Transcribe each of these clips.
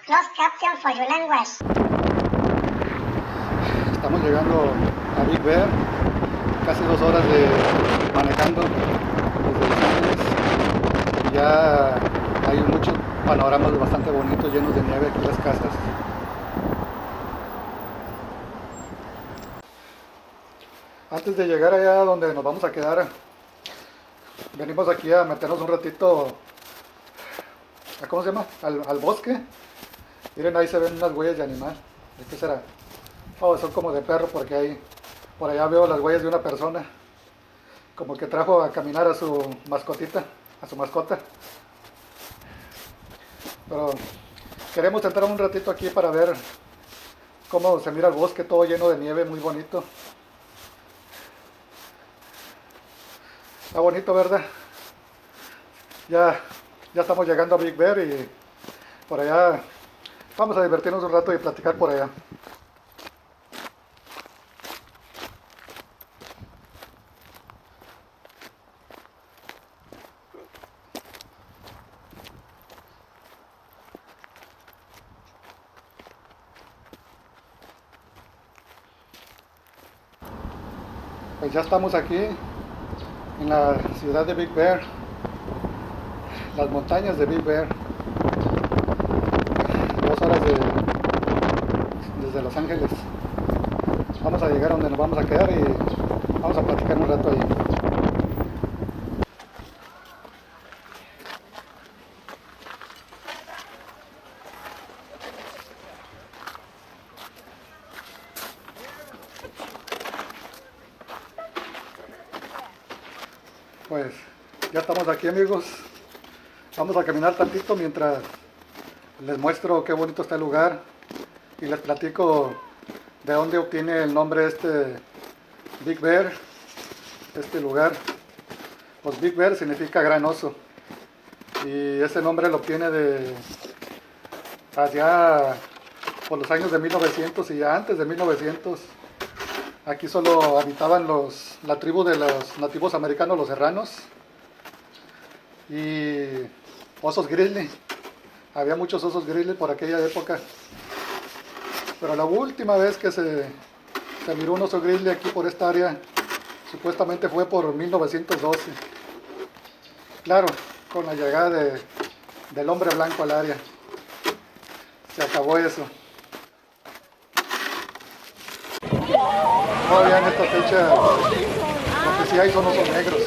Closed caption for your language. Estamos llegando a Big Bear, casi 2 horas de manejando desde Los Ángeles. Ya hay muchos panoramas bastante bonitos, llenos de nieve aquí las casas. Antes de llegar allá donde nos vamos a quedar, venimos aquí a meternos un ratito, ¿cómo se llama? Al bosque. Miren, ahí se ven unas huellas de animal. ¿De qué será? Oh, son como de perro, porque ahí, por allá veo las huellas de una persona, como que trajo a caminar a su mascotita, a su mascota. Pero queremos entrar un ratito aquí para ver cómo se mira el bosque, todo lleno de nieve, muy bonito. Está bonito, ¿verdad? Ya estamos llegando a Big Bear y por allá vamos a divertirnos un rato y platicar por allá. Pues ya estamos aquí en la ciudad de Big Bear, las montañas de Big Bear. 2 horas desde Los Ángeles. Vamos a llegar donde nos vamos a quedar y vamos a platicar un rato ahí. Pues ya estamos aquí, amigos. Vamos a caminar tantito mientras les muestro qué bonito está el lugar y les platico de dónde obtiene el nombre Big Bear, este lugar. Pues Big Bear significa gran oso y ese nombre lo obtiene de allá por los años de 1900 y ya antes de 1900. Aquí solo habitaban la tribu de los nativos americanos, los serranos, y osos grizzly. Había muchos osos grizzly por aquella época. Pero la última vez que se miró un oso grizzly aquí por esta área, supuestamente fue por 1912. Claro, con la llegada del hombre blanco al área. Se acabó eso. Todavía en esta fecha, lo que sí hay son osos negros.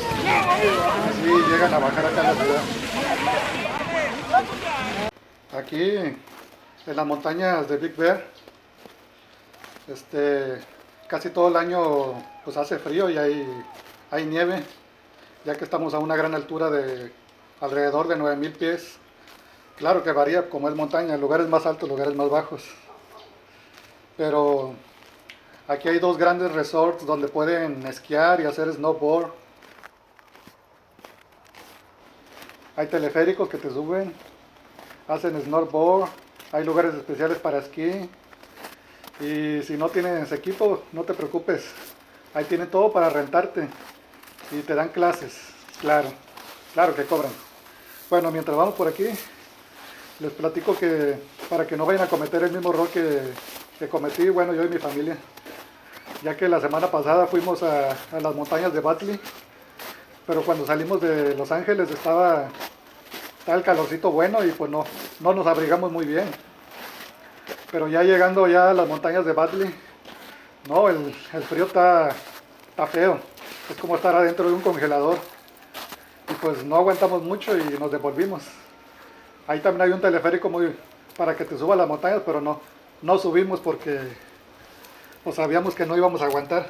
Sí, llegan a bajar acá en la ciudad. Aquí, en las montañas de Big Bear, casi todo el año pues hace frío y hay nieve, ya que estamos a una gran altura de alrededor de 9000 pies. Claro que varía como es montaña, lugares más altos, lugares más bajos. Pero aquí hay 2 grandes resorts donde pueden esquiar y hacer snowboard. Hay teleféricos que te suben, hacen snowboard, hay lugares especiales para esquí. Y si no tienes equipo, no te preocupes, ahí tienen todo para rentarte y te dan clases, claro que cobran. Bueno, mientras vamos por aquí, les platico que para que no vayan a cometer el mismo error que cometí, bueno, yo y mi familia, ya que la semana pasada fuimos a las montañas de Batley, pero cuando salimos de Los Ángeles estaba el calorcito bueno y pues no nos abrigamos muy bien. Pero ya llegando ya a las montañas de Batley, no, el frío está feo. Es como estar adentro de un congelador. Y pues no aguantamos mucho y nos devolvimos. Ahí también hay un teleférico para que te suba a las montañas, pero no subimos porque pues sabíamos que no íbamos a aguantar.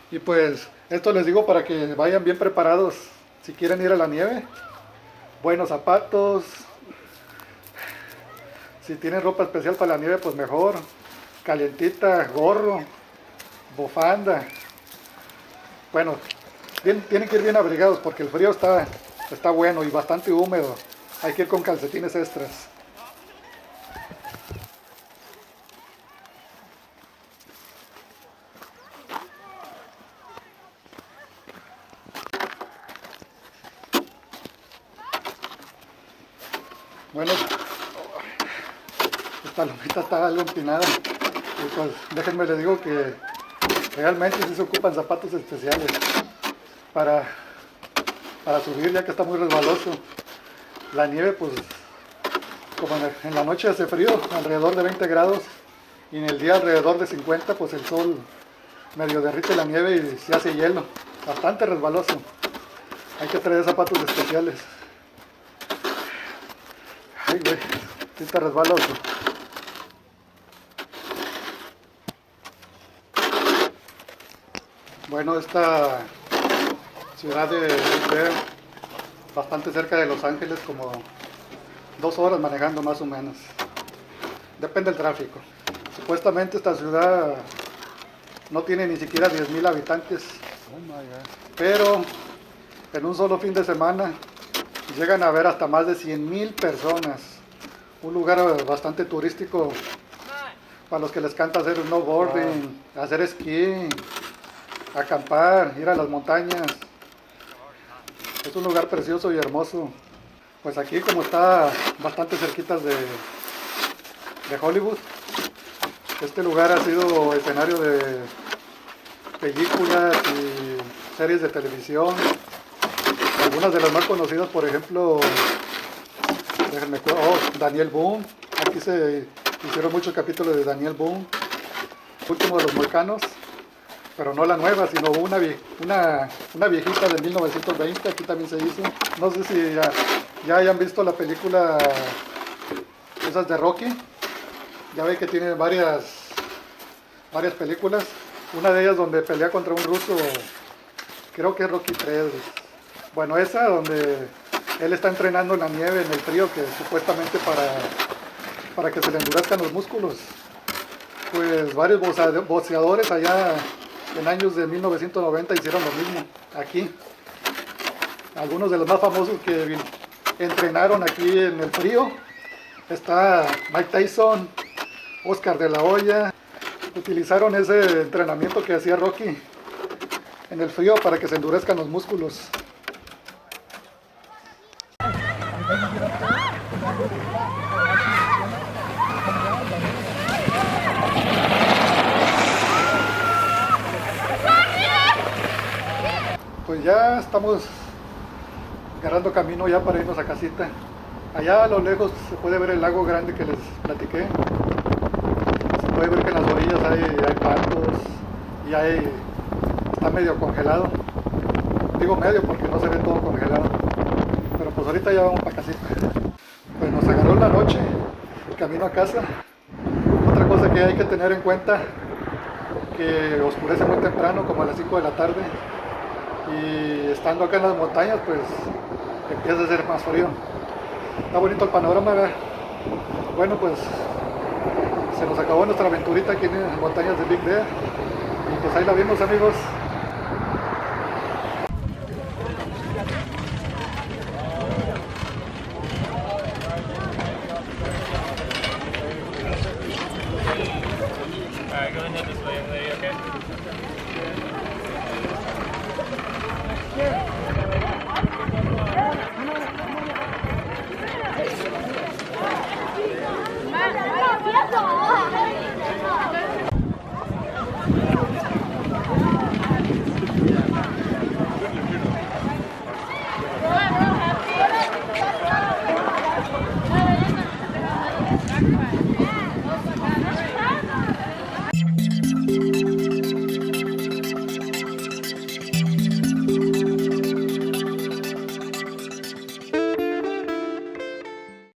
Y pues esto les digo para que vayan bien preparados si quieren ir a la nieve. Buenos zapatos. Si tienen ropa especial para la nieve, pues mejor. Calientita, gorro, bufanda. Bueno, tienen que ir bien abrigados porque el frío está bueno y bastante húmedo. Hay que ir con calcetines extras. Bueno, esta lomita está algo empinada. Y pues déjenme les digo que realmente sí se ocupan zapatos especiales para subir, ya que está muy resbaloso. La nieve, pues como en la noche hace frío, alrededor de 20 grados, y en el día alrededor de 50, pues el sol medio derrite la nieve y se hace hielo, bastante resbaloso. Hay que traer zapatos especiales. Ay, güey, sí está resbaloso. Bueno, esta ciudad de Big Bear, bastante cerca de Los Ángeles, como 2 horas manejando más o menos. Depende del tráfico. Supuestamente esta ciudad no tiene ni siquiera 10,000 habitantes. Oh my God. Pero en un solo fin de semana llegan a ver hasta más de 100,000 personas. Un lugar bastante turístico para los que les encanta hacer snowboarding, hacer esquí, acampar, ir a las montañas. Es un lugar precioso y hermoso. Pues aquí, como está bastante cerquitas de Hollywood, este lugar ha sido escenario de películas y series de televisión. Algunas de las más conocidas, por ejemplo, déjenme Daniel Boone. Aquí se hicieron muchos capítulos de Daniel Boone. Último de los Mohicanos, pero no la nueva, sino una viejita de 1920, aquí también se hizo. No sé si ya hayan visto la película, esas de Rocky. Ya ve que tiene varias películas. Una de ellas donde pelea contra un ruso, creo que es Rocky 3. Bueno, esa donde él está entrenando en la nieve, en el frío, que supuestamente para que se le endurezcan los músculos. Pues varios boxeadores allá en años de 1990 hicieron lo mismo aquí. Algunos de los más famosos que entrenaron aquí en el frío está Mike Tyson, Oscar de la Hoya. Utilizaron ese entrenamiento que hacía Rocky en el frío para que se endurezcan los músculos. Pues ya estamos agarrando camino ya para irnos a casita. Allá a lo lejos se puede ver el lago grande que les platiqué. Se puede ver que en las orillas hay patos y está medio congelado. Digo medio porque no se ve todo congelado. Pero pues ahorita ya vamos para casita. Pues nos agarró la noche, el camino a casa. Otra cosa que hay que tener en cuenta, que oscurece muy temprano, como a las 5 de la tarde. Y estando acá en las montañas, pues empieza a hacer más frío. Está bonito el panorama, ¿verdad? Bueno, pues se nos acabó nuestra aventurita aquí en las montañas de Big Bear. Y pues ahí la vimos, amigos.